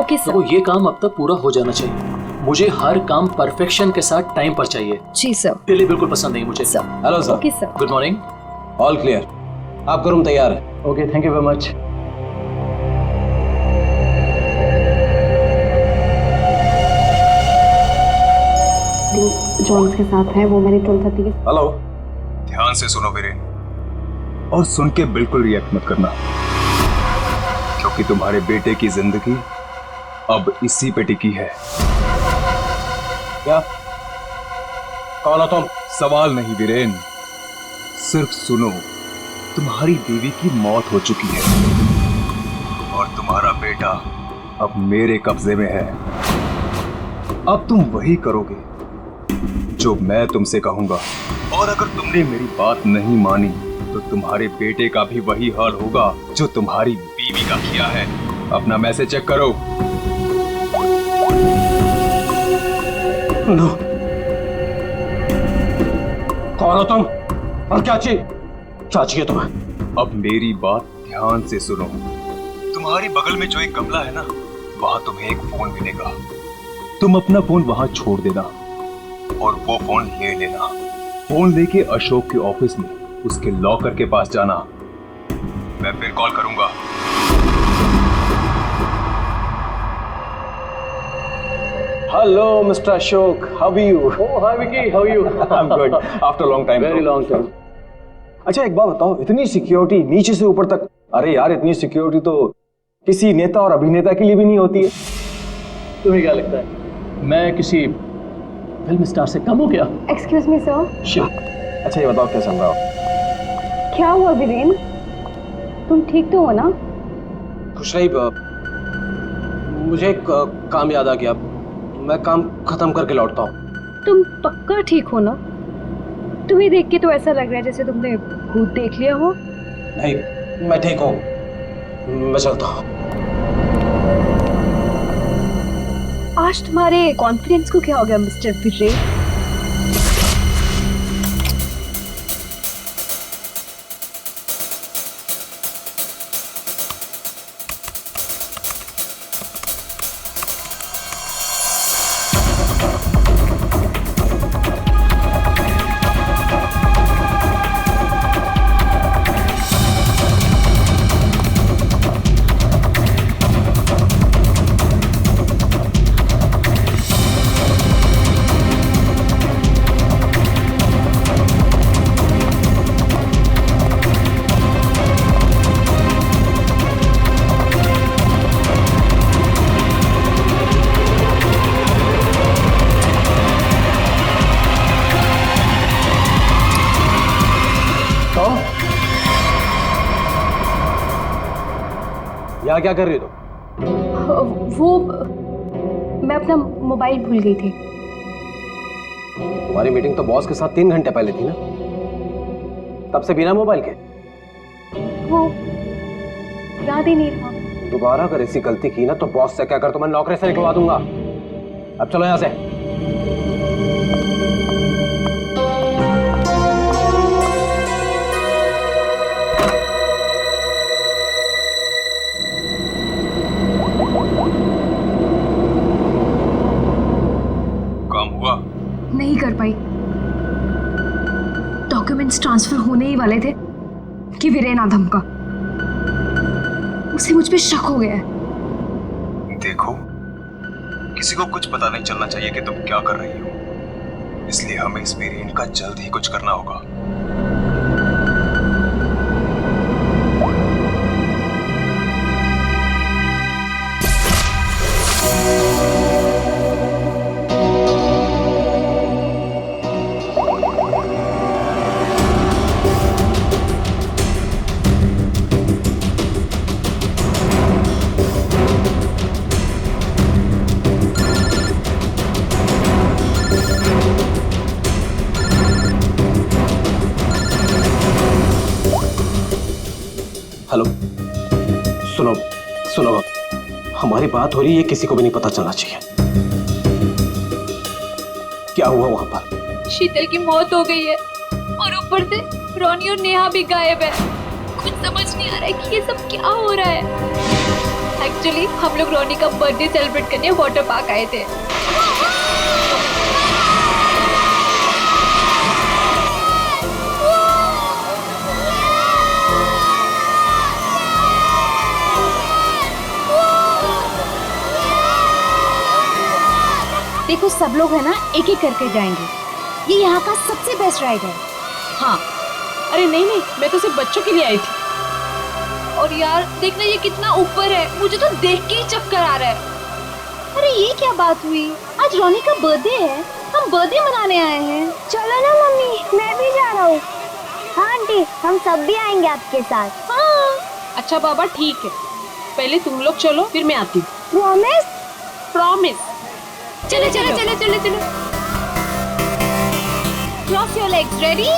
Okay sir. तो ये काम अब तक पूरा हो जाना चाहिए। मुझे हर काम परफेक्शन के साथ टाइम पर चाहिए। जी सर। डिले बिल्कुल पसंद नहीं मुझे। Sir. Hello sir. Okay sir. Good morning. All clear, आपका रूम तैयार है। Okay, thank you very much. Johns के साथ है वो मैंने 12:30। हेलो। ध्यान से सुनो वीरेन, और सुन के बिल्कुल रिएक्ट मत करना, क्योंकि तुम्हारे बेटे की जिंदगी अब इसी पे टिकी है। क्या? कौन हो तुम? सवाल नहीं वीरेन, सिर्फ सुनो। तुम्हारी बीवी की मौत हो चुकी है और तुम्हारा बेटा अब मेरे कब्जे में है। अब तुम वही करोगे जो मैं तुमसे कहूंगा, और अगर तुमने मेरी बात नहीं मानी तो तुम्हारे बेटे का भी वही हाल होगा जो तुम्हारी बीवी का किया है। अपना मैसेज चेक करो। नो। कौन हो तुम और क्या चाहिए तुम्हें? अब मेरी बात ध्यान से सुनो। तुम्हारी बगल में जो एक गमला है ना, वहां तुम्हें एक फोन मिलेगा। तुम अपना फोन वहां छोड़ देना और वो फोन ले लेना। फोन लेके अशोक के ऑफिस में उसके लॉकर के पास जाना। मैं फिर कॉल करूंगा। Hello mister Ashok, how are you? Oh hi Vicky, how are you? I am good after long time. Very long time. अच्छा एक बात बताओ, इतनी सिक्योरिटी नीचे से ऊपर तक? अरे यार, इतनी सिक्योरिटी तो किसी नेता और अभिनेता के लिए भी नहीं होती है। तुम्हें क्या लगता है मैं किसी फिल्म स्टार से कम हूँ क्या? Excuse me sir. Sure. अच्छा ये बताओ क्या चल रहा हो? क्या हुआ वीरेन? तुम ठीक तो हो ना? खुश रही। मुझे एक काम याद आ गया, मैं काम खत्म करके लौटता हूँ। तुम पक्का ठीक हो ना? तुम्हें देख के तो ऐसा लग रहा है जैसे तुमने भूत देख लिया हो। नहीं, मैं ठीक हूँ, मैं चलता हूँ। आज तुम्हारे कॉन्फिडेंस को क्या हो गया मिस्टर वीरेन? यहाँ क्या कर रही हो तुम? वो मैं अपना मोबाइल भूल गई थी। हमारी मीटिंग तो बॉस के साथ 3 घंटे पहले थी ना, तब से बिना मोबाइल के? वो याद ही नहीं रहा। दोबारा अगर ऐसी गलती की ना तो बॉस से क्या कर, तो मैं नौकरी से निकलवा दूंगा। अब चलो यहाँ से। काम हुआ? नहीं कर पाई। डॉक्यूमेंट्स ट्रांसफर होने ही वाले थे कि वीरेन आधम का, उसे मुझ पे शक हो गया है। देखो, किसी को कुछ पता नहीं चलना चाहिए कि तुम क्या कर रही हो, इसलिए हमें इस वीरेन का जल्द ही कुछ करना होगा। हेलो, सुनो सुनो, हमारी बात हो रही है, किसी को भी नहीं पता चलना चाहिए। क्या हुआ वहां पर? शीतल की मौत हो गई है और ऊपर से रोनी और नेहा भी गायब है। कुछ समझ नहीं आ रहा है कि ये सब क्या हो रहा है। एक्चुअली हम लोग रोनी का बर्थडे सेलिब्रेट करने वाटर पार्क आए थे। देखो सब लोग है ना एक एक करके जाएंगे, ये यहाँ का सबसे बेस्ट राइड है। हाँ, अरे नहीं, मैं तो सिर्फ बच्चों के लिए आई थी। और यार देखना ये कितना ऊपर है, मुझे तो देख के ही चक्कर आ रहा है। अरे ये क्या बात हुई, आज रोनी का बर्थडे है, हम बर्थडे मनाने आए हैं। चलो ना मम्मी, मैं भी जा रहा हूँ। हाँ आंटी, हम सब भी आएंगे आपके साथ। हाँ अच्छा बाबा ठीक है, पहले तुम लोग चलो फिर मैं आती हूँ। प्रॉमिस? प्रॉमिस। चलो चलो चलो चलो चलो। Cross your legs, ready?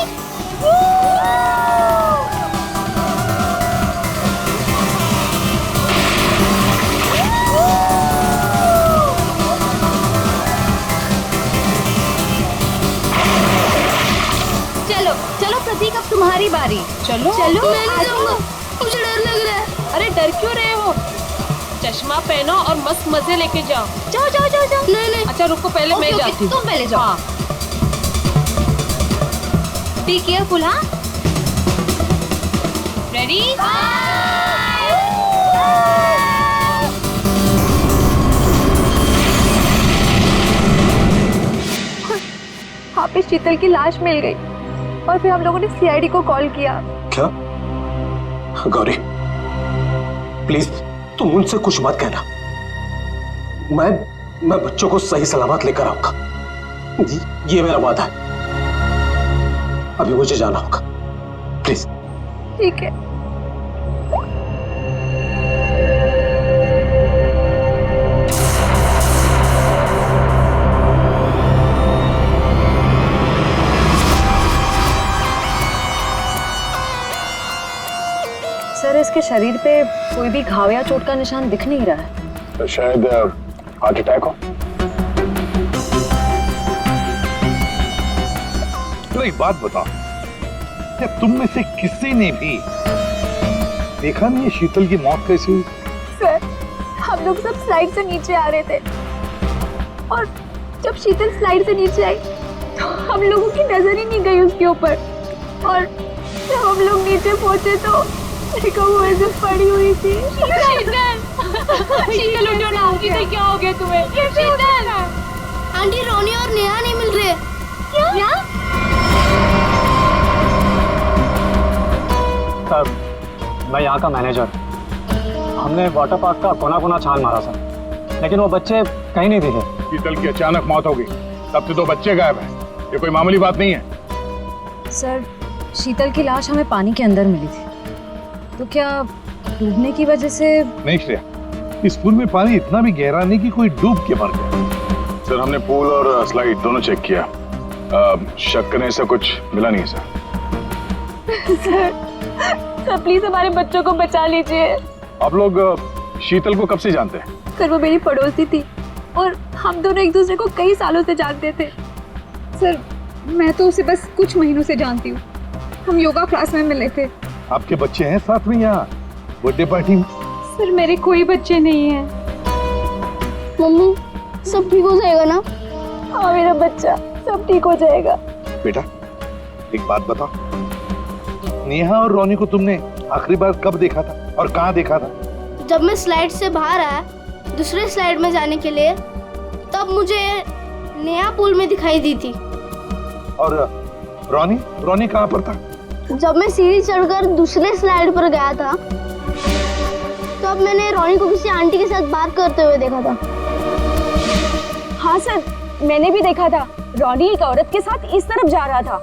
चलो चलो प्रतीक, अब तुम्हारी बारी। चलो चलो मैं नहीं जाऊंगा, मुझे डर लग रहा है। अरे डर क्यों रहे हो, चश्मा पहनो और मस्त मजे लेके जाओ। जाओ जाओ जाओ जाओ। नहीं अच्छा रुको, पहले मैं जाती हूँ। तुम पहले जाओ। हाँ। Be careful. हाँ रेडी? वहाँ पे शीतल की लाश मिल गई और फिर हम लोगों ने सीआईडी को कॉल किया। क्या? गौरी प्लीज तुम मुझसे कुछ मत कहना, मैं बच्चों को सही सलामत लेकर आऊंगा, ये मेरा वादा है। अभी मुझे जाना होगा, प्लीज। ठीक है। सर इसके शरीर पे कोई भी घाव या चोट का निशान दिख नहीं रहा है। तो शायद हार्ट अटैक हो। तो एक बात बताओ, क्या तुम में से किसी ने भी देखा नहीं है शीतल की मौत कैसी हुई? सर हम लोग सब स्लाइड से नीचे आ रहे थे और जब शीतल स्लाइड से नीचे आई तो हम लोगों की नजर ही नहीं गई उसके ऊपर, और जब हम लोग नीचे पहुंचे तो देखो वो ऐसे पड़ी हुई थी। शीतल उठो ना, शीतल क्या हो गया तुम्हें? शीतल आंटी रोनी और नेहा नहीं मिल रहे। क्या? सर मैं यहाँ का मैनेजर, हमने वाटर पार्क का कोना कोना छान मारा सर, लेकिन वो बच्चे कहीं नहीं दिखे। शीतल की अचानक मौत हो गई, तब से 2 बच्चे गायब हैं। ये कोई मामूली बात नहीं है। सर शीतल की लाश हमें पानी के अंदर मिली थी, तो क्या डूबने की वजह से? नहीं श्रेया, इस पूल में पानी इतना भी गहरा नहीं कि कोई डूब के मर गया। सर हमने पूल और स्लाइड दोनों चेक किया, शक करने से कुछ मिला नहीं है सर। सर प्लीज हमारे बच्चों को बचा लीजिए। आप लोग शीतल को कब से जानते हैं? सर वो मेरी पड़ोसी थी और हम दोनों एक दूसरे को कई सालों से जानते थे। सर मैं तो उसे बस कुछ महीनों से जानती हूँ, हम योगा क्लास में मिले थे। आपके बच्चे हैं साथ में यहाँ बर्थडे पार्टी में? सर मेरे कोई बच्चे नहीं हैं। मम्मी सब ठीक हो जाएगा ना? हाँ मेरा बच्चा सब ठीक हो जाएगा। बेटा एक बात बताओ, नेहा और रोनी को तुमने आखिरी बार कब देखा था और कहाँ देखा था? जब मैं स्लाइड से बाहर आया दूसरे स्लाइड में जाने के लिए, तब मुझे नेहा पूल में दिखाई दी थी। और रोनी कहाँ पर था? जब मैं सीढ़ी चढ़कर दूसरे स्लाइड पर गया था तब मैंने रोनी को किसी आंटी के साथ बात करते हुए देखा था। हाँ सर मैंने भी देखा था, रोनी एक औरत के साथ इस तरफ जा रहा था।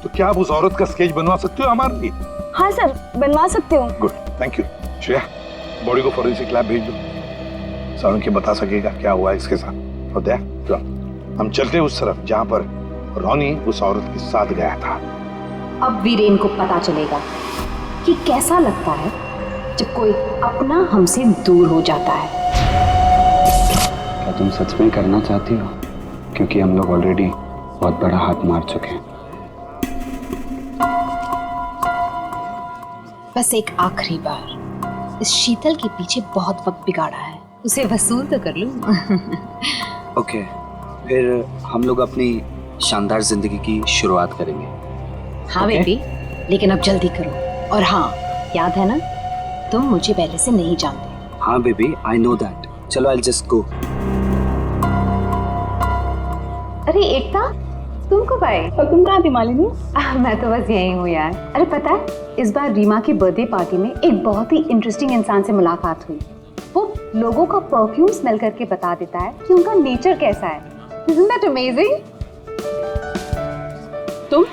तो क्या आप उस औरत का स्केच बनवा सकते हो हमारे लिए? हाँ सर बनवा सकते हो। Good, thank you. Shreya body को फॉरेंसिक लैब भेज दो, सारुण के बता सकेगा क्या हुआ इसके साथ। और देख हम चलते उस तरफ जहाँ पर रोनी उस औरत के साथ गया था। अब वीरेन को पता चलेगा कि कैसा लगता है जब कोई अपना हमसे दूर हो जाता है। क्या तुम सच में करना चाहती हो? क्योंकि हम लोग ऑलरेडी बहुत बड़ा हाथ मार चुके हैं। बस एक आखिरी बार इस शीतल के पीछे बहुत वक्त बिगाड़ा है, उसे वसूल तो कर लूं। ओके, फिर हम लोग अपनी शानदार जिंदगी की शुरुआत करेंगे। हाँ बेबी, लेकिन अब जल्दी करो। और हाँ, याद है ना, तुम मुझे पहले से नहीं जानते। हाँ बेबी, आई नो दैट। चलो आई जस्ट गो। अरे एकता, तुम कब आए? और तुम कहाँ थी मालिनी? मैं तो बस यही हूँ यार। अरे पता है, इस बार रीमा की बर्थडे पार्टी में एक बहुत ही इंटरेस्टिंग इंसान से मुलाकात हुई। वो लोगों का परफ्यूम स्मेल करके बता देता है कि उनका नेचर कैसा है। Isn't that amazing? तुम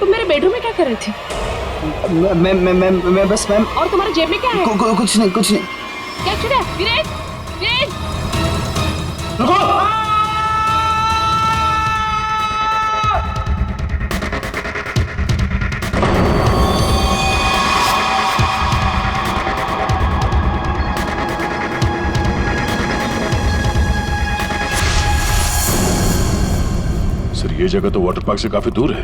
मेरे बेडरूम में क्या कर रही थी? मैं बस मैम। और तुम्हारे जेब में क्या है? कुछ नहीं। क्या छुड़ा? वीरेन, वीरेन! सर, ये जगह तो वाटर पार्क से काफी दूर है।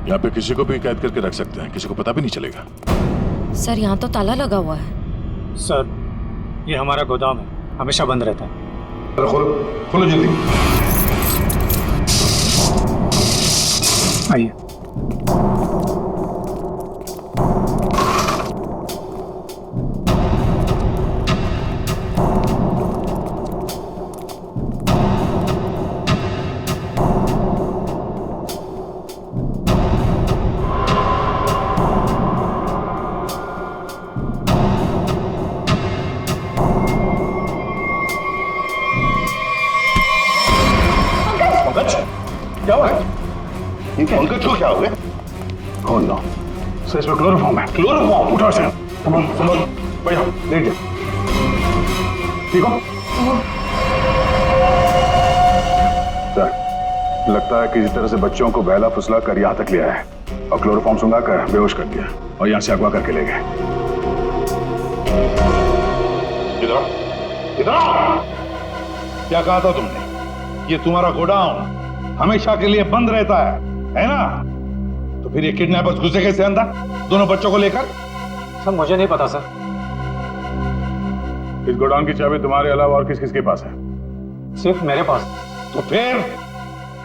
यहाँ पे किसी को भी कैद करके रख सकते हैं, किसी को पता भी नहीं चलेगा। सर, यहाँ तो ताला लगा हुआ है। सर, ये हमारा गोदाम है, हमेशा बंद रहता है। खोलो जल्दी। आइए। क्या हुआ? पंकज को क्या हो गया? कौन ना? सर, इसमें क्लोरोफॉर्म है। क्लोरोफॉर्म? उठा से। समझ भैया, लेट जा। ठीक हो? सर, लगता है किसी तरह से बच्चों को बहला फुसला कर यहाँ तक ले आया है और क्लोरोफॉर्म सुंघा कर बेहोश कर दिया और यहाँ से अगवा करके ले गए। इधर आओ। क्या कहा था तुमने? ये तुम्हारा गोडाउन हमेशा के लिए बंद रहता है ना? तो फिर ये किडनैपर्स घुसे कैसे अंदर दोनों बच्चों को लेकर? सर, मुझे नहीं पता सर। इस गोडाउन की चाबी तुम्हारे अलावा और किस किस के पास है? सिर्फ मेरे पास। तो फिर?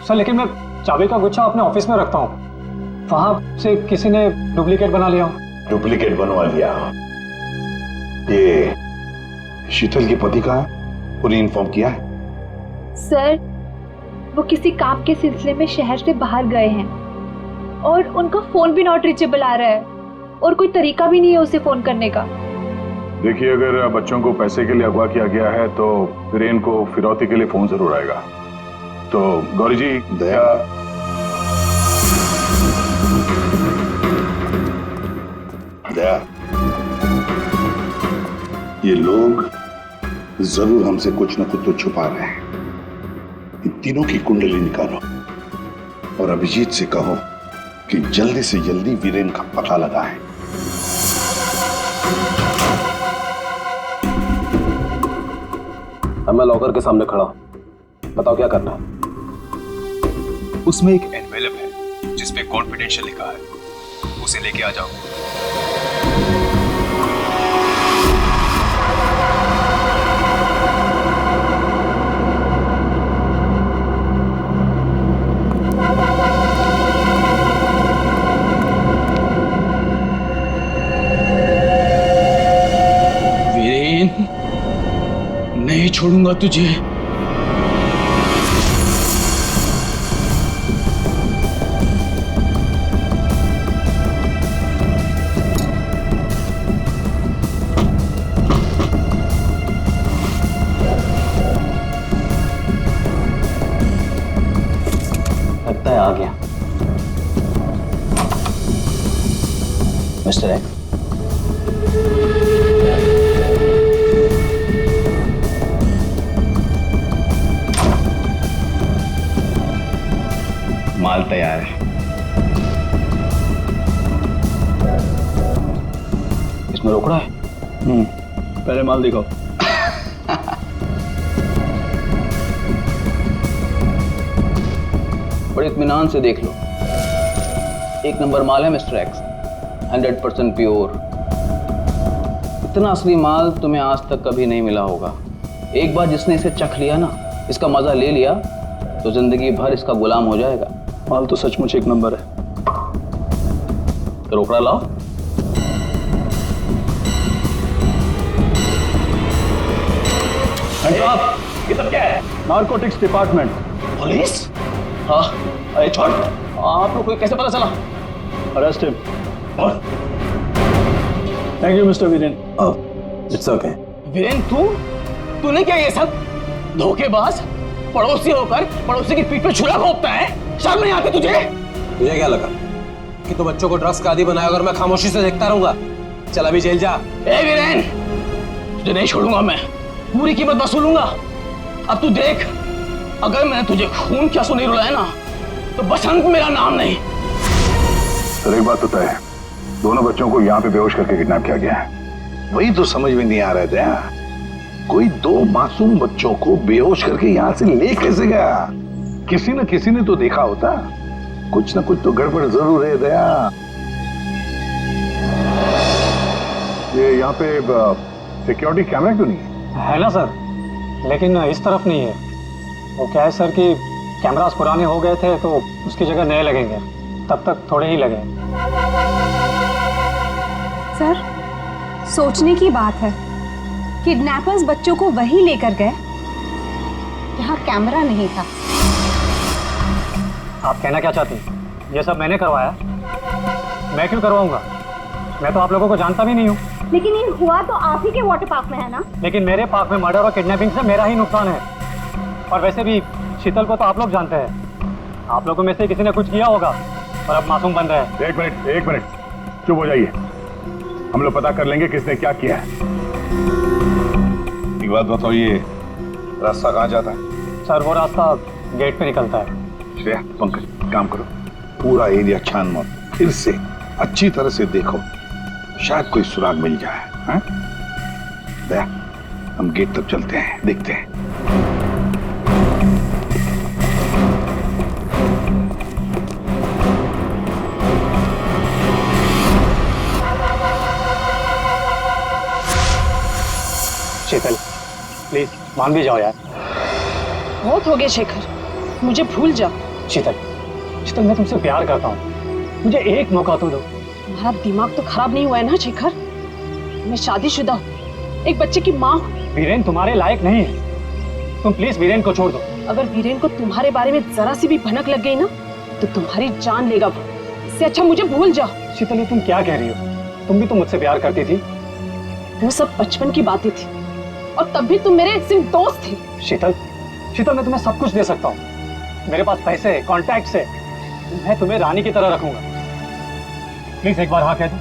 सर, लेकिन मैं चाबी का गुच्छा अपने ऑफिस में रखता हूँ, वहां से किसी ने डुप्लीकेट बना लिया। डुप्लीकेट बनवा लिया? ये शीतल के पति का है? उन्हें इन्फॉर्म किया है? सर, वो किसी काम के सिलसिले में शहर से बाहर गए हैं और उनका फोन भी नॉट रीचेबल आ रहा है और कोई तरीका भी नहीं है उसे फोन करने का। देखिए, अगर बच्चों को पैसे के लिए अगवा किया गया है तो वीरेन को फिरौती के लिए फोन जरूर आएगा। तो गौरी जी, दया, ये लोग जरूर हमसे कुछ न कुछ तो छुपा रहे हैं। इन तीनों की कुंडली निकालो और अभिजीत से कहो कि जल्दी से जल्दी वीरेन का पता लगाएं। अब मैं लॉकर के सामने खड़ा हूं, बताओ क्या करना है? उसमें एक एनवेलप है जिसपे कॉन्फिडेंशियल लिखा है, उसे लेके आ जाओ। नहीं छोड़ूंगा तुझे। लगता है आ गया मिस्टर एक्स। माल तैयार है। इसमें रोकड़ा है? पहले माल दिखाओ। बड़े इत्मीनान से देख लो, एक नंबर माल है मिस्टर एक्स। 100% प्योर। इतना असली माल तुम्हें आज तक कभी नहीं मिला होगा। एक बार जिसने इसे चख लिया ना, इसका मजा ले लिया, तो जिंदगी भर इसका गुलाम हो जाएगा। माल तो सचमुच एक नंबर है। तो रोकड़ा लाओ। ये सब क्या है? Narcotics department. पुलिस? हाँ, अरे छोड़, आप लोग को कैसे पता चला? Arrest him. Thank you mister Viren. It's okay. Viren, तूने क्या ये सब? धोखेबाज, पड़ोसी होकर पड़ोसी की पीठ पे छुरा घोंपता है। शर्म नहीं आती तुझे? तुझे क्या लगा कि तू बच्चों को ड्रग्स का आदी बनाया और मैं खामोशी से देखता रहूंगा? चल अभी जेल जा। ए वीरेन, तुझे नहीं छोड़ूंगा मैं, पूरी कीमत वसूलूंगा। अब तू देख, अगर मैंने तुझे खून क्या सुनी रुलाया ना, तो बसंत मेरा नाम नहीं। सर एक बात तो तय है, दोनों बच्चों को यहाँ पे बेहोश करके किडनैप किया गया है। वही तो समझ में नहीं आ रहा था, कोई दो मासूम बच्चों को बेहोश करके यहाँ से ले कैसे गया? किसी न किसी ने तो देखा होता। कुछ न कुछ तो गड़बड़ जरूर है दया। ये यहाँ पे सिक्योरिटी कैमरा क्यों नहीं है ना सर, लेकिन इस तरफ नहीं है। वो क्या है सर कि कैमरास पुराने हो गए थे, तो उसकी जगह नए लगेंगे। तब तक थोड़े ही लगे। सर, सोचने की बात है, किडनैपर्स बच्चों को वहीं लेकर गए जहाँ कैमरा नहीं था। आप कहना क्या चाहती? ये सब मैंने करवाया? मैं क्यों करवाऊंगा? मैं तो आप लोगों को जानता भी नहीं हूँ। लेकिन ये हुआ तो आप ही के वाटर पार्क में है ना? लेकिन मेरे पार्क में मर्डर और किडनैपिंग से मेरा ही नुकसान है। और वैसे भी शीतल को तो आप लोग जानते हैं। आप लोगों में से किसी ने कुछ किया होगा और अब मासूम बन रहे हैं। एक मिनट चुप हो जाइए, हम लोग पता कर लेंगे किसने क्या किया है। एक बात बताओ, ये रास्ता कहाँ जाता है? सर वो रास्ता गेट पे निकलता है। श्रेया, पंकज, काम करो, पूरा एरिया छान मारो, फिर से अच्छी तरह से देखो, शायद कोई सुराग मिल जाए। हाँ? दया, हम गेट तक चलते हैं, देखते हैं। शीतल, प्लीज मान भी जाओ यार। बहुत हो गया शेखर, मुझे भूल जा। शीतल, मैं तुमसे प्यार करता हूँ, मुझे एक मौका तो दो। तुम्हारा दिमाग तो खराब नहीं हुआ है ना शेखर? मैं शादीशुदा हूँ, एक बच्चे की माँ हूँ। वीरेन तुम्हारे लायक नहीं है, तुम प्लीज वीरेन को छोड़ दो। अगर वीरेन को तुम्हारे बारे में जरा सी भी भनक लग गई ना, तो तुम्हारी जान लेगा वो। इससे अच्छा मुझे भूल जाओ। शीतल, ये तुम क्या कह रही हो? तुम भी तो मुझसे प्यार करती थी। वो सब बचपन की बातें थी, और तब भी तुम मेरे सिर्फ दोस्त थे। शीतल, मैं तुम्हें सब कुछ दे सकता हूँ। मेरे पास पैसे, कॉन्टैक्ट है, मैं तुम्हें रानी की तरह रखूंगा। प्लीज एक बार हाँ कह दो।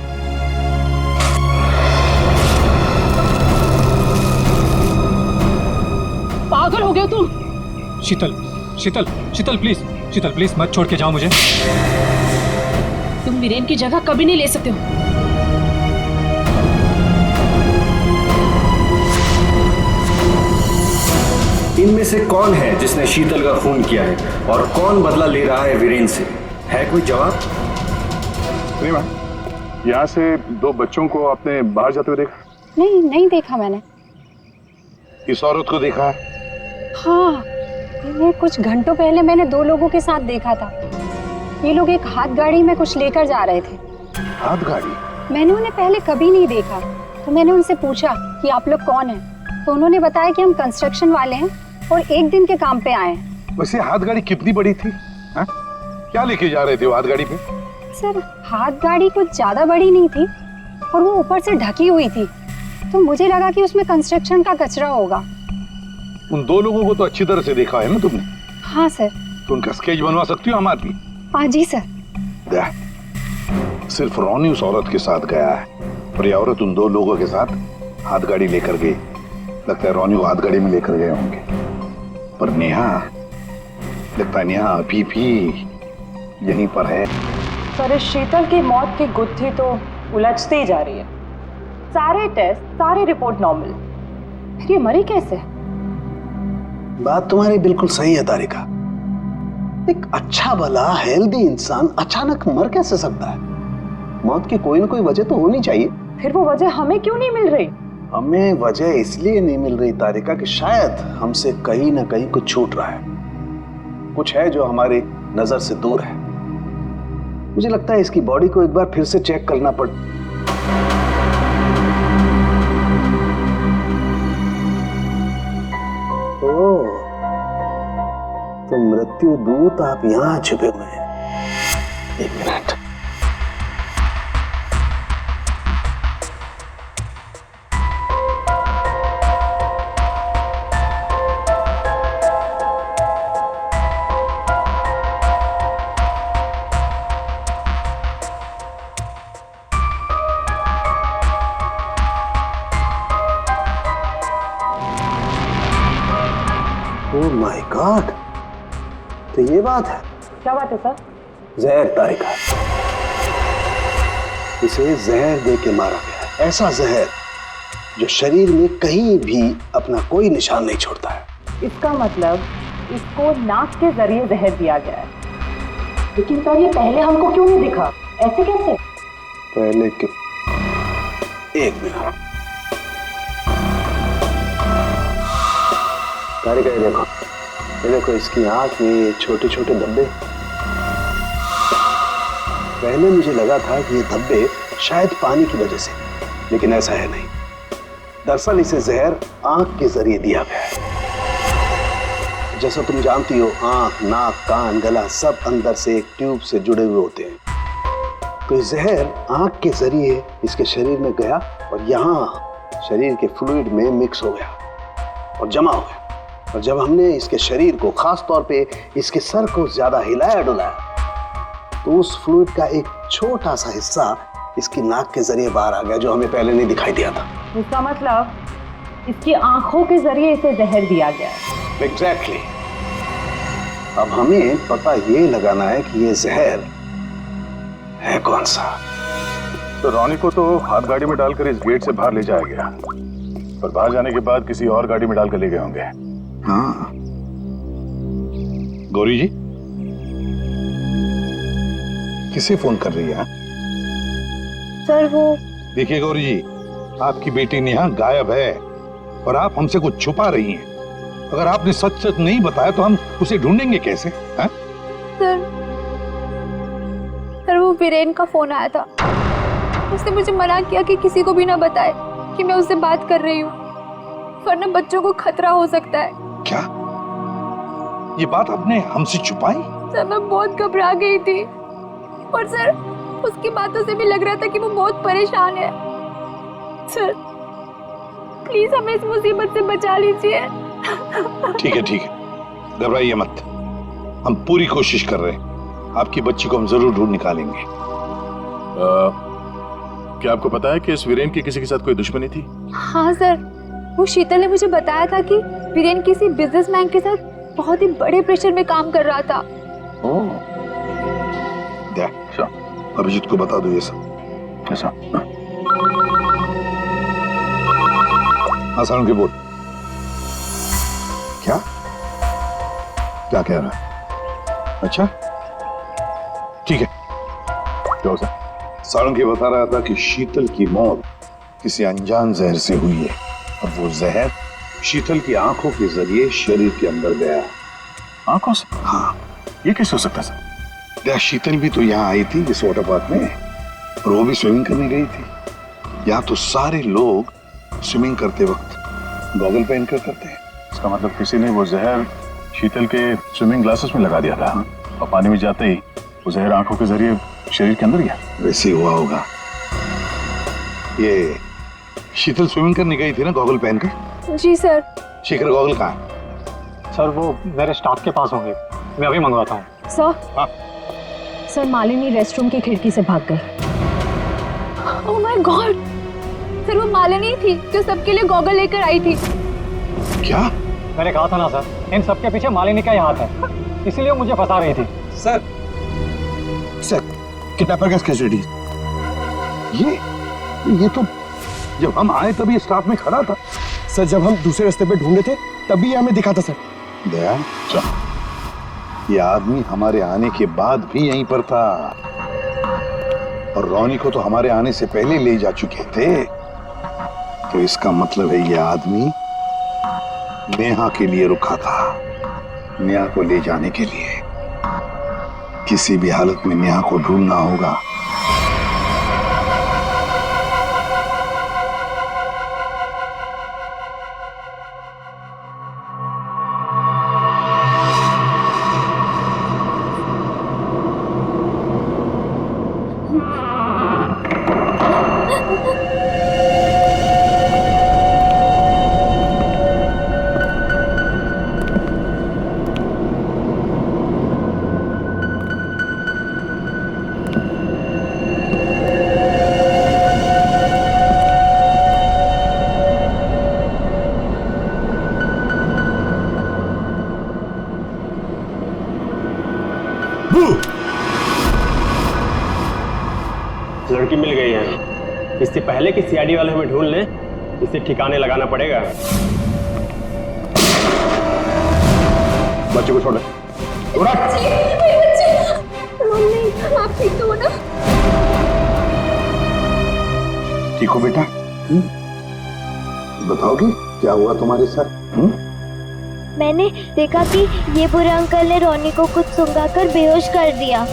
पागल हो गए तुम? शीतल प्लीज मत छोड़ के जाओ मुझे। तुम वीरेन की जगह कभी नहीं ले सकते हो। इनमें से कौन है जिसने शीतल का खून किया है और कौन बदला ले रहा है वीरेन से? है कोई जवाब? रीमा, यहाँ से दो बच्चों को आपने बाहर जाते हुए देखा? नहीं देखा मैंने। इस औरत को देखा है? हाँ, ये कुछ घंटों पहले मैंने दो लोगों के साथ देखा था। ये लोग एक हाथ गाड़ी में कुछ लेकर जा रहे थे। हाथ गाड़ी? मैंने उन्हें पहले कभी नहीं देखा, तो मैंने उनसे पूछा कि आप लोग कौन हैं, तो उन्होंने बताया कि हम कंस्ट्रक्शन वाले हैं और एक दिन के काम पे आए हैं। वैसे हाथ गाड़ी कितनी बड़ी थी? हा? क्या लेके जा रहे थे वो हाथ गाड़ी पे? सर, हाथ गाड़ी कुछ ज्यादा बड़ी नहीं थी और वो ऊपर से ढकी हुई थी, तो मुझे लगा कि उसमें कंस्ट्रक्शन का कचरा होगा। उन दो लोगों को तो अच्छी तरह से देखा है ना तुमने? हाँ सर। तो उनका स्केच बनवा सकती हो हमारे लिए? हाँ जी सर। सिर्फ रोनी उस औरत के साथ गया है और ये औरत उन दो लोगों के साथ हाथ गाड़ी लेकर गई। लगता है रोनी को हाथ गाड़ी में लेकर गए होंगे, पर नेहा, लगता है नेहा अभी भी यहीं पर है। सर, शीतल की मौत की गुत्थी तो उलझती ही जा रही है। सारे टेस्ट, सारी रिपोर्ट नॉर्मल, फिर ये मरी कैसे? बात तुम्हारी बिल्कुल सही है तारिका। एक अच्छा भला हेल्दी इंसान अचानक मर कैसे सकता है? मौत की कोई ना कोई वजह तो होनी चाहिए। फिर वो वजह हमें क्यों नहीं मिल रही? हमें वजह इसलिए नहीं मिल रही तारिका कि शायद हमसे कहीं ना कहीं कुछ छूट रहा है, कुछ है जो हमारी नजर से दूर है। मुझे लगता है इसकी बॉडी को एक बार फिर से चेक करना पड़। ओह, तो मृत्यु दूत आप यहां छुपे हुए हैं। एक मिनट। ओह माय गॉड, तो ये बात है। क्या बात है सर? जहर तारिका, इसे जहर दे के मारा गया, ऐसा जहर जो शरीर में कहीं भी अपना कोई निशान नहीं छोड़ता है। इसका मतलब इसको नाक के जरिए जहर दिया गया है। लेकिन सर ये पहले हमको क्यों नहीं दिखा? ऐसे कैसे? पहले क्यों? एक मिनट तारिका, ये देखो इसकी आंख में ये छोटे छोटे धब्बे। पहले मुझे लगा था कि ये धब्बे शायद पानी की वजह से, लेकिन ऐसा है नहीं। दरअसल इसे जहर आंख के जरिए दिया गया है। जैसा तुम जानती हो, आंख, नाक, कान, गला सब अंदर से एक ट्यूब से जुड़े हुए होते हैं। तो ये जहर आंख के जरिए इसके शरीर में गया और यहाँ शरीर के फ्लूइड में मिक्स हो गया और जमा हो गया। और जब हमने इसके शरीर को, खास तौर पे इसके सर को ज्यादा हिलाया डुलाया, तो उस फ्लूइड का एक छोटा सा हिस्सा इसकी नाक के जरिए बाहर आ गया, जो हमें पहले नहीं दिखाई दिया था। इसका मतलब इसकी आंखों के जरिए इसे जहर दिया गया है। एग्जैक्टली। अब हमें पता ये लगाना है कि ये जहर है कौन सा। तो रॉनी को तो हाथ गाड़ी में डालकर इस गेट से बाहर ले जाया गया, पर बाहर जाने के बाद किसी और गाड़ी में डालकर ले गए होंगे। हाँ। गौरी जी, किसे फोन कर रही है? सर वो देखिए गौरी जी, आपकी बेटी नेहा गायब है और आप हमसे कुछ छुपा रही हैं। अगर आपने सच सच नहीं बताया तो हम उसे ढूंढेंगे कैसे? हैं? सर वो वीरेन का फोन आया था। उसने मुझे मना किया कि किसी को भी ना बताए कि मैं उससे बात कर रही हूँ, वरना बच्चों को खतरा हो सकता है। क्या ये बात आपने हमसे छुपाई? सर मैं बहुत घबरा गई थी और सर उसकी बातों से भी लग रहा था कि वो बहुत परेशान है। सर प्लीज हमें इस मुसीबत से बचा लीजिए। ठीक है, घबराइए मत, हम पूरी कोशिश कर रहे हैं। आपकी बच्ची को हम जरूर ढूंढ निकालेंगे। क्या आपको पता है कि इस वीरेन की किसी के साथ कोई दुश्मनी थी? हाँ सर, वो शीतल ने मुझे बताया था कि वीरेन किसी बिजनेसमैन के साथ बहुत ही बड़े प्रेशर में काम कर रहा था। अभिजीत को बता दो ये सब। ऐसा? आसान के बोल। क्या क्या कह रहा है? अच्छा ठीक है। क्या हो सर? सारंगी बता रहा था कि शीतल की मौत किसी अनजान जहर से हुई है और वो जहर शीतल की आंखों के जरिए शरीर के अंदर गया। आंखों से? हाँ। ये कैसे हो सकता है सर? शीतल भी तो यहाँ आई थी इस वाटर पार्क में, और वो भी स्विमिंग करने गई थी। यहाँ तो सारे लोग स्विमिंग करते वक्त गॉगल पहन कर करते हैं। इसका मतलब किसी ने वो जहर शीतल के स्विमिंग ग्लासेस में लगा दिया था और पानी में जाते ही वो जहर आंखों के जरिए शरीर के अंदर गया। वैसे ही हुआ होगा। ये शीतल स्विमिंग करने गई थी ना गॉगल पहनकर? जी सर। शेखर गॉगल कहाँ है? सर वो मेरे स्टाफ के पास होंगे, मैं अभी मंगवाता हूँ। सर हाँ? सर मालिनी रेस्टरूम की खिड़की से भाग गई। ओह माय गॉड, सर वो मालिनी थी जो सबके लिए गॉगल लेकर आई थी। क्या? मैंने कहा था ना सर, इन सबके पीछे मालिनी का ही हाथ है, इसीलिए मुझे फंसा रही थी। सर किडनैपर का कस्टडी। ये तो जब हम आए तभी स्टाफ में खड़ा था। सर जब हम दूसरे रास्ते पे ढूंढे थे तभी ये हमें दिखा था सर। दया, ये आदमी हमारे आने के बाद भी यहीं पर था। और रोनी को तो हमारे आने से पहले ले जा चुके थे। तो इसका मतलब है ये आदमी नेहा के लिए रुका था, नेहा को ले जाने के लिए। किसी भी हालत में नेहा को ढूंढना होगा। लड़की मिल गई है। इससे पहले कि सीआईडी वाले हमें ढूंढ लें, इसे ठिकाने लगाना पड़ेगा। बच्चे को छोड़ दे। मम्मी, आप ठीक तो हो ना? ठीक हो बेटा? बताओगी क्या हुआ तुम्हारे साथ? मैंने देखा कि ये बुरे अंकल ने रोनी को कुछ सुंघाकर बेहोश कर दिया।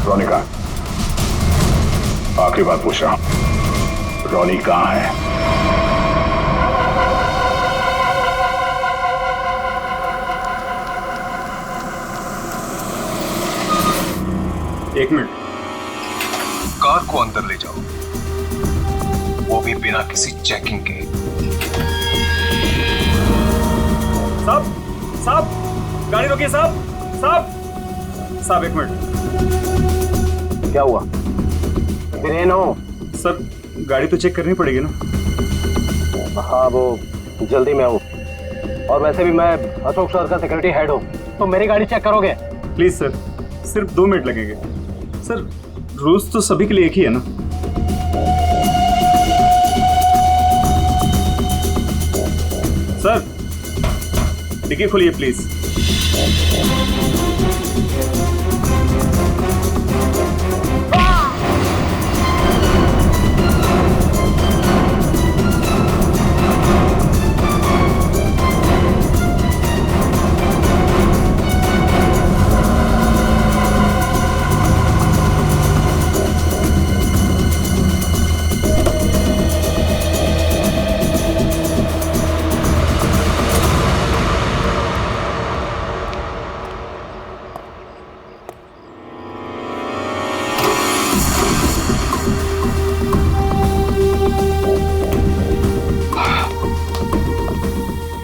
रोनी कहाँ? आखिरी बात पूछ रहा हूं, रोनी कहाँ है? एक मिनट, कार को अंदर ले जाओ, वो भी बिना किसी चेकिंग के। साहब, साहब, गाड़ी रोकिए साहब, साहब, साहब एक मिनट। क्या हुआ? वीरेन हो? सर, गाड़ी तो चेक करनी पड़ेगी ना। हाँ, वो जल्दी में हूँ, और वैसे भी मैं अशोक सर का सिक्योरिटी हेड हूँ, तो मेरी गाड़ी चेक करोगे? प्लीज सर, सिर्फ 2 मिनट लगेंगे। सर, रूल्स तो सभी के लिए एक ही है ना? सर, डिक्की खोलिए प्लीज।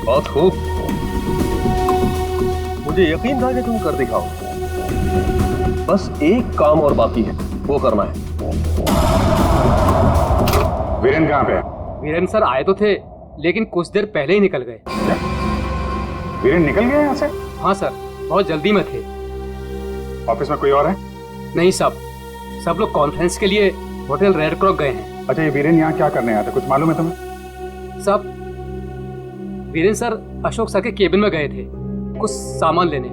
बहुत खूब, मुझे यकीन था कि तुम कर दिखाओ। बस एक काम और बाकी है, वो करना है। वीरेन कहाँ पे है? वीरेन सर आए तो थे, लेकिन कुछ देर पहले ही निकल गए। वीरेन निकल गया यहाँ से? हाँ सर, बहुत जल्दी में थे। ऑफिस में कोई और है? नहीं साहब, सब लोग कॉन्फ्रेंस के लिए होटल रेड क्रॉक गए हैं। अच्छा, ये वीरेन यहाँ क्या करने आया था, कुछ मालूम है तुम्हें? साहब, वीरेन सर अशोक सर के केबिन में गए थे कुछ सामान लेने।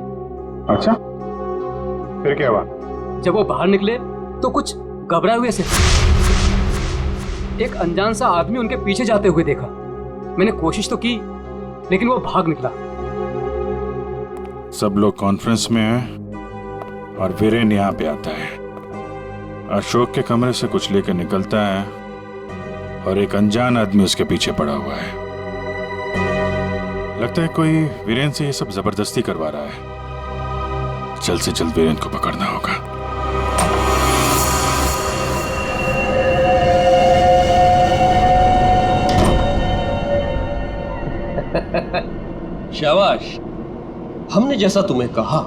अच्छा, फिर क्या हुआ? जब वो बाहर निकले तो कुछ घबराए हुए से एक अनजान सा आदमी उनके पीछे जाते हुए देखा। मैंने कोशिश तो की, लेकिन वो भाग निकला। सब लोग कॉन्फ्रेंस में हैं और वीरेन यहाँ पे आता है। अशोक के कमरे से कुछ लेकर निकलता है और एक अनजान आदमी उसके पीछे पड़ा हुआ है। लगता है कोई वीरेन से ये सब जबरदस्ती करवा रहा है। जल्द से जल्द वीरेन को पकड़ना होगा। शाबाश, हमने जैसा तुम्हें कहा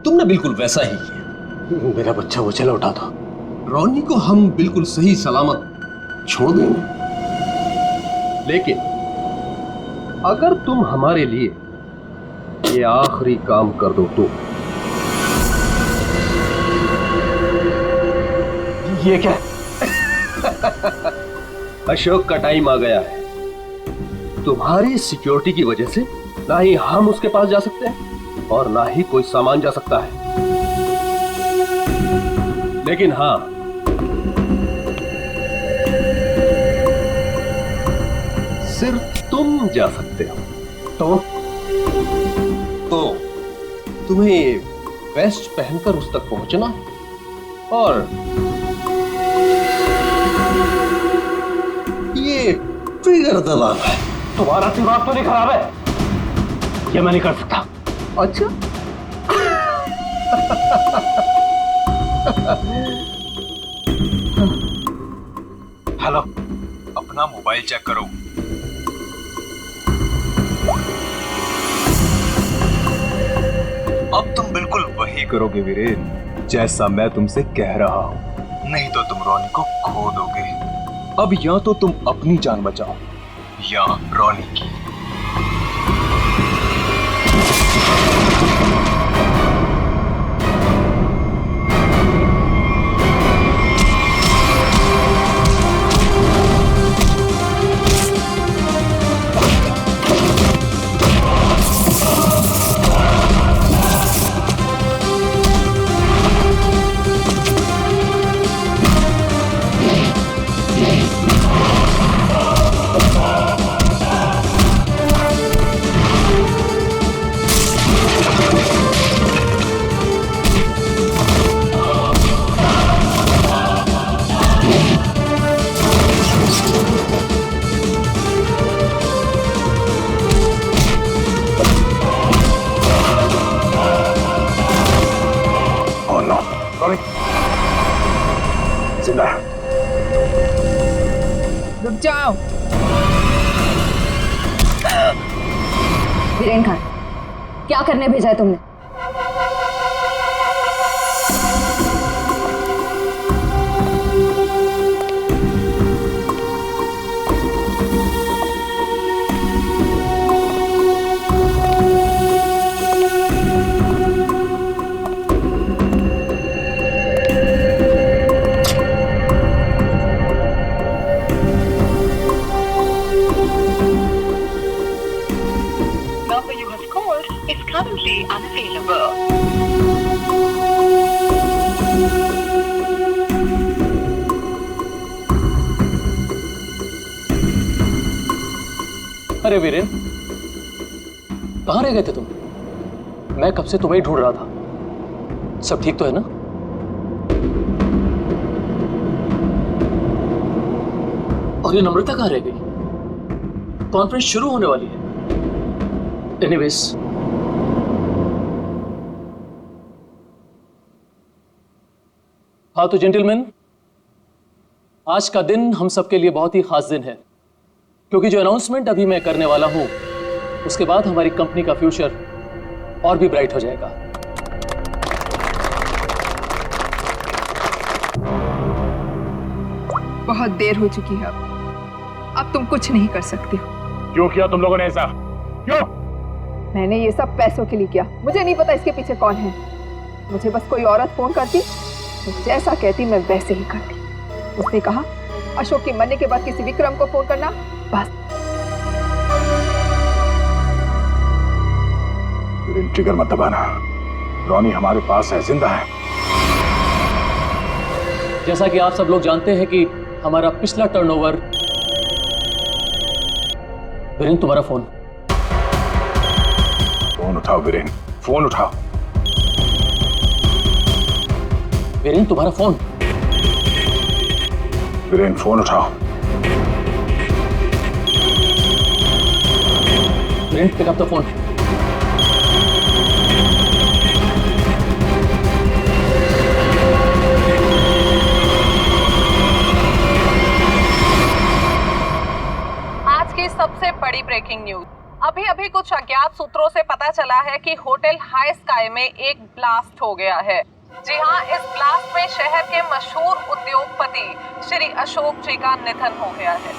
तुमने बिल्कुल वैसा ही किया। मेरा बच्चा वो चला उठा था। रोनी को हम बिल्कुल सही सलामत छोड़ देंगे, लेकिन अगर तुम हमारे लिए ये आखिरी काम कर दो तो। ये क्या? अशोक का टाइम आ गया है। तुम्हारी सिक्योरिटी की वजह से ना ही हम उसके पास जा सकते हैं और ना ही कोई सामान जा सकता है। लेकिन हाँ, सिर्फ तुम जा सकते हो। तो तुम्हें वेस्ट पहनकर उस तक पहुंचना है और ये ट्रिगर दबाना है। तुम्हारा दिमाग तो नहीं खराब है? ये मैं नहीं कर सकता। अच्छा हेलो, अपना मोबाइल चेक करो। अब तुम बिल्कुल वही करोगे वीरेन, जैसा मैं तुमसे कह रहा हूं, नहीं तो तुम रोनी को खो दोगे। अब या तो तुम अपनी जान बचाओ या रोनी की। रुक जाओ। वीरेन खान, क्या करने भेजा है तुमने? अरे वीरेन, कहाँ रह गए थे तुम? मैं कब से तुम्हें ही ढूंढ रहा था। सब ठीक तो है ना? और ये नम्रता कहाँ रह गई? कॉन्फ्रेंस शुरू होने वाली है। एनीवेज, हाँ तो जेंटलमैन, आज का दिन हम सबके लिए बहुत ही खास दिन है, क्योंकि जो अनाउंसमेंट अभी मैं करने वाला हूं, उसके बाद हमारी कंपनी का फ्यूचर और भी ब्राइट हो जाएगा। बहुत देर हो चुकी है, अब तुम कुछ नहीं कर सकते हो। क्यों किया तुम लोगों ने ऐसा? क्यों? मैंने ये सब पैसों के लिए किया। मुझे नहीं पता इसके पीछे कौन है। मुझे बस कोई औरत फोन करती तो जैसा कहती मैं वैसे ही करती। उसने कहा अशोक के मरने के बाद किसी विक्रम को फोन करना, बस। ट्रिगर मत दबाना, रोनी हमारे पास है, जिंदा है। जैसा कि आप सब लोग जानते हैं कि हमारा पिछला टर्नओवर। वीरेन, तुम्हारा फोन। फोन उठाओ वीरेन, फोन उठाओ। वीरेन, तुम्हारा फोन। वीरेन, फोन उठाओ। Viren, pick up the phone. आज की सबसे बड़ी ब्रेकिंग न्यूज। अभी अभी कुछ अज्ञात सूत्रों से पता चला है कि होटल हाई स्काई में एक ब्लास्ट हो गया है। जी हाँ, इस ब्लास्ट में शहर के मशहूर उद्योगपति श्री अशोक जी का निधन हो गया है।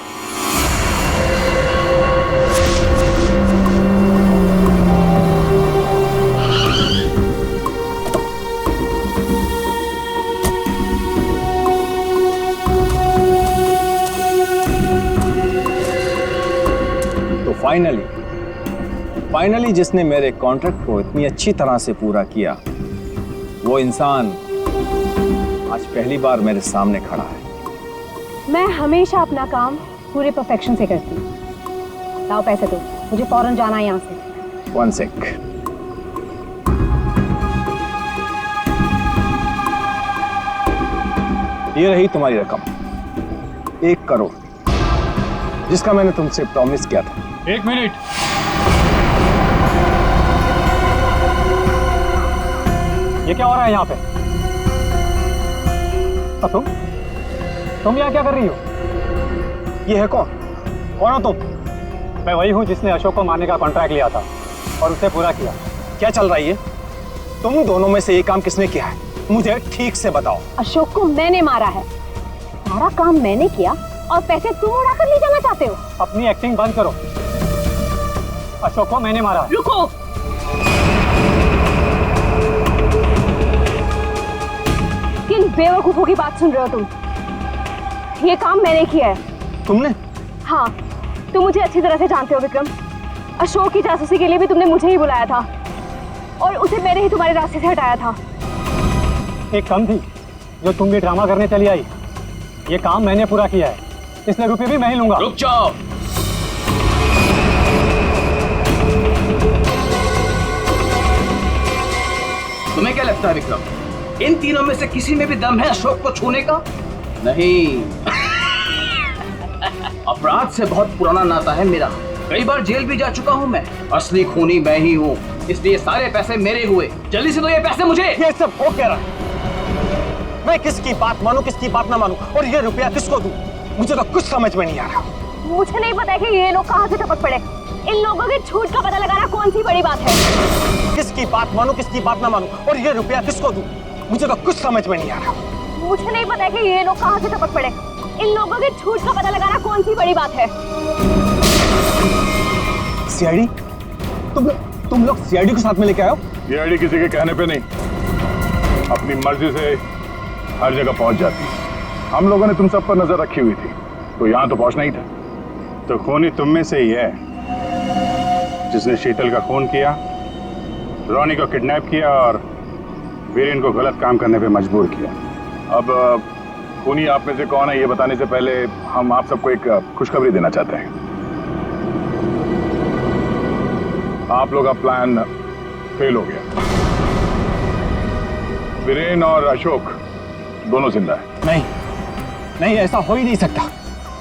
तो फाइनली जिसने मेरे कॉन्ट्रैक्ट को इतनी अच्छी तरह से पूरा किया, वो इंसान आज पहली बार मेरे सामने खड़ा है। मैं हमेशा अपना काम पूरे परफेक्शन से करती हूँ। लाओ पैसे दो, मुझे फौरन जाना है यहाँ से। 1 सेक। ये रही तुम्हारी रकम, 1 करोड़, जिसका मैंने तुमसे प्रॉमिस किया था। 1 मिनट। ये क्या हो रहा है यहाँ पे? तुम यहाँ क्या कर रही हो? ये है कौन? कौन हो तुम? मैं वही हूँ जिसने अशोक को मारने का कॉन्ट्रैक्ट लिया था और उसे पूरा किया। क्या चल रहा है ये? तुम दोनों में से ये काम किसने किया है? मुझे ठीक से बताओ। अशोक को मैंने मारा है, सारा काम मैंने किया और पैसे तुम उड़ा कर ले जाना चाहते हो? अपनी एक्टिंग बंद करो। अशोक को मैंने मारा है। रुको, किन बेवकूफों की बात सुन रहे हो तुम? ये काम मैंने किया है। तुमने? हाँ, तुम मुझे अच्छी तरह से जानते हो विक्रम। अशोक की जासूसी के लिए भी तुमने मुझे ही बुलाया था और उसे मैंने ही तुम्हारे रास्ते से हटाया था। एक कम थी जो तुम भी ड्रामा करने चली आई। ये काम मैंने पूरा किया है, इसलिए रुपये भी मैं ही लूंगा। रुक जाओ। तुम्हें क्या लगता है विक्रम, इन तीनों में से किसी में भी दम है अशोक को छूने का? नहीं। अपराध से बहुत पुराना नाता है मेरा, कई बार जेल भी जा चुका हूँ मैं। असली खूनी मैं ही हूँ, इसलिए सारे पैसे मेरे हुए। जल्दी से दो ये पैसे मुझे। ये सब हो क्या रहा है? मैं किसकी बात मानूं, किसकी बात ना मानूं, और ये रुपया किसको दूं? मुझे तो कुछ समझ में नहीं आ रहा। मुझे नहीं पता है कि ये लोग कहाँ से टपक पड़े। इन लोगों के झूठ का पता लगाना कौन सी बड़ी बात है? किसकी बात मानूं, किसकी बात ना मानूं, और ये रुपया किसको दूं? मुझे तो कुछ समझ में नहीं आ रहा। मुझे नहीं पता है कि ये लोग कहाँ से टपक पड़े। इन लोगों के झूठ का पता लगाना कौन सी बड़ी बात है? सीआईडी? तुम लोग सीआईडी को साथ में लेके आए हो? सीआईडी किसी के कहने पे नहीं, अपनी मर्जी से हर जगह पहुंच जाती है। हम लोगों ने तुम सब पर नजर रखी हुई थी, तो यहाँ तो पहुंचना ही था। तो खूनी तुम में से ही है जिसने शीतल का खून किया, रोनी को किडनैप किया और वीरेन को गलत काम करने पे मजबूर किया। अब खूनी आप में से कौन है ये बताने से पहले हम आप सबको एक खुशखबरी देना चाहते हैं। आप लोग का प्लान फेल हो गया। वीरेन और अशोक दोनों जिंदा है। नहीं, ऐसा हो ही नहीं सकता।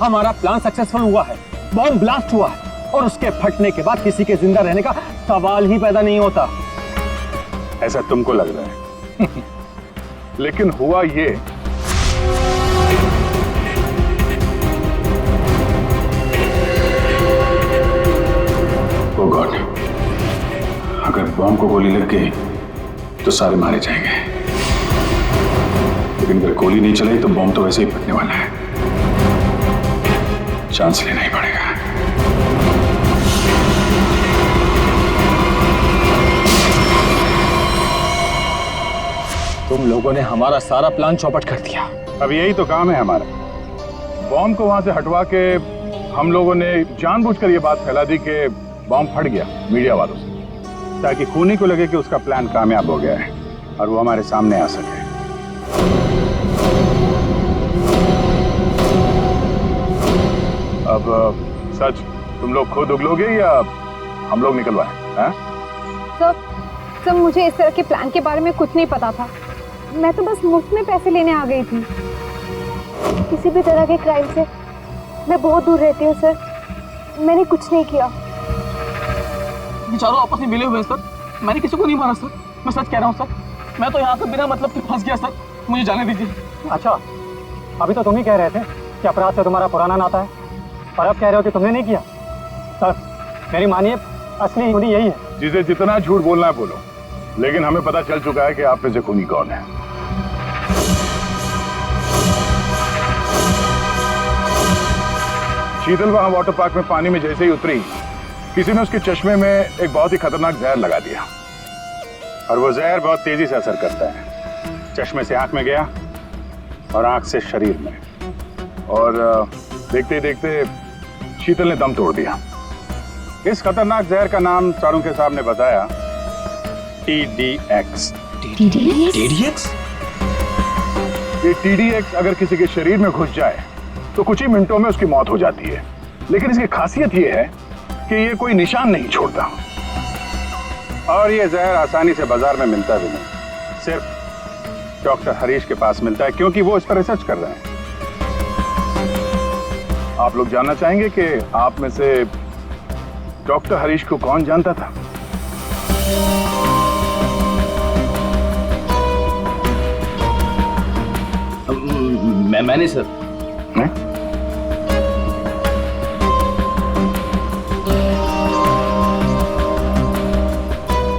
हमारा प्लान सक्सेसफुल हुआ है, बॉम्ब ब्लास्ट हुआ है और उसके फटने के बाद किसी के जिंदा रहने का सवाल ही पैदा नहीं होता। ऐसा तुमको लग रहा है लेकिन हुआ ये, ओ गॉड, अगर बॉम्ब को गोली लग गई तो सारे मारे जाएंगे, लेकिन अगर गोली नहीं चलाई तो बॉम्ब तो वैसे ही फटने वाला है। चांस लेना ही पड़ेगा। तुम लोगों ने हमारा सारा प्लान चौपट कर दिया। अब यही तो काम है हमारा। बॉम्ब को वहां से हटवा के हम लोगों ने जानबूझकर ये बात फैला दी कि बॉम्ब फट गया मीडिया वालों से, ताकि खूनी को लगे कि उसका प्लान कामयाब हो गया है और वो हमारे सामने आ सके। अब सच तुम लोग खुद उगलोगे या हम लोग निकलवाएं? सर, मुझे इस तरह के प्लान के बारे में कुछ नहीं पता था। मैं तो बस मुफ्त में पैसे लेने आ गई थी। किसी भी तरह के क्राइम से मैं बहुत दूर रहती हूँ सर। मैंने कुछ नहीं किया। बेचारों आपस में मिले हुए हैं सर। मैंने किसी को नहीं मारा सर, मैं सच कह रहा हूँ सर। मैं तो यहाँ पे बिना मतलब के फंस गया सर, मुझे जाने दीजिए। अच्छा, अभी तो तुम ही कह रहे थे कि अपराध से तुम्हारा पुराना नाता है और अब कह रहे हो कि तुमने नहीं किया। सर मेरी मानिए, असली खूनी यही है। जिसे जितना झूठ बोलना है बोलो, लेकिन हमें पता चल चुका है कि आप में से खूनी कौन है। शीतल वहां वाटर पार्क में पानी में जैसे ही उतरी, किसी ने उसके चश्मे में एक बहुत ही खतरनाक जहर लगा दिया और वो जहर बहुत तेजी से असर करता है। चश्मे से आंख में गया और आंख से शरीर में, और देखते ही देखते शीतल ने दम तोड़ दिया। इस खतरनाक जहर का नाम चारों के सामने बताया TDX। TDX? ये TDX अगर किसी के शरीर में घुस जाए तो कुछ ही मिनटों में उसकी मौत हो जाती है, लेकिन इसकी खासियत ये है कि ये कोई निशान नहीं छोड़ता और ये जहर आसानी से बाजार में मिलता भी नहीं, सिर्फ डॉक्टर हरीश के पास मिलता है क्योंकि वो इस पर रिसर्च कर रहे हैं। आप लोग जानना चाहेंगे कि आप में से डॉक्टर हरीश को कौन जानता था? मैंने सर।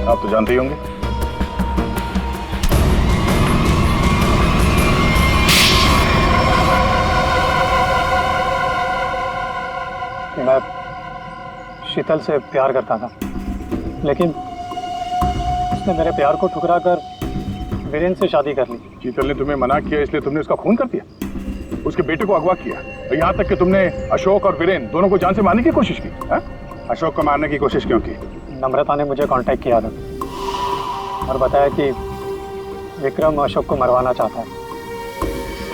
आप तो जानते ही होंगे। मैं शीतल से प्यार करता था, लेकिन उसने मेरे प्यार को ठुकरा कर वीरेन से शादी कर ली। शीतल ने तुम्हें मना किया इसलिए तुमने उसका खून कर दिया, उसके बेटे को अगवा किया, यहाँ तक कि तुमने अशोक और वीरेन दोनों को जान से मारने की कोशिश की। है? अशोक को मारने की कोशिश क्यों की? नम्रता ने मुझे कांटेक्ट किया था और बताया कि विक्रम अशोक को मरवाना चाहता है।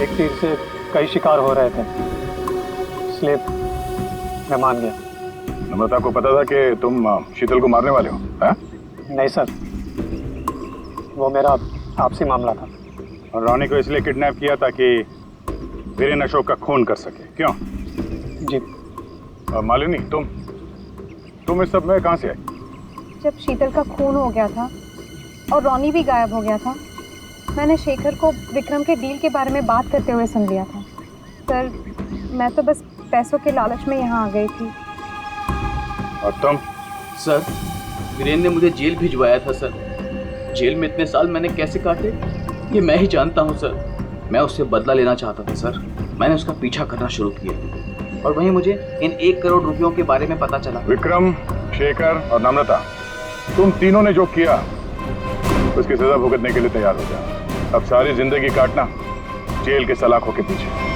एक तीर से कई शिकार हो रहे थे, इसलिए मैं मान गया। नम्रता को पता था कि तुम शीतल को मारने वाले हो? है? नहीं सर, वो मेरा आपसी मामला था। और रोनी को इसलिए किडनैप किया ताकि वीरेन अशोक का खून कर सके, क्यों? जी। और मालिनी, तुम इस सब में कहाँ से आई? जब शीतल का खून हो गया था और रोनी भी गायब हो गया था, मैंने शेखर को विक्रम के डील के बारे में बात करते हुए सुन लिया था। सर, मैं तो बस पैसों के लालच में यहाँ आ गई थी। और तुम? सर, वीरेन ने मुझे जेल भिजवाया था सर। जेल में इतने साल मैंने कैसे काटे ये मैं ही जानता हूँ सर। मैं उससे बदला लेना चाहता था सर। मैंने उसका पीछा करना शुरू किया और वहीं मुझे इन 1 करोड़ रुपयों के बारे में पता चला। विक्रम, शेखर और नम्रता, तुम तीनों ने जो किया उसकी सजा भुगतने के लिए तैयार हो जाओ। अब सारी जिंदगी काटना जेल के सलाखों के पीछे।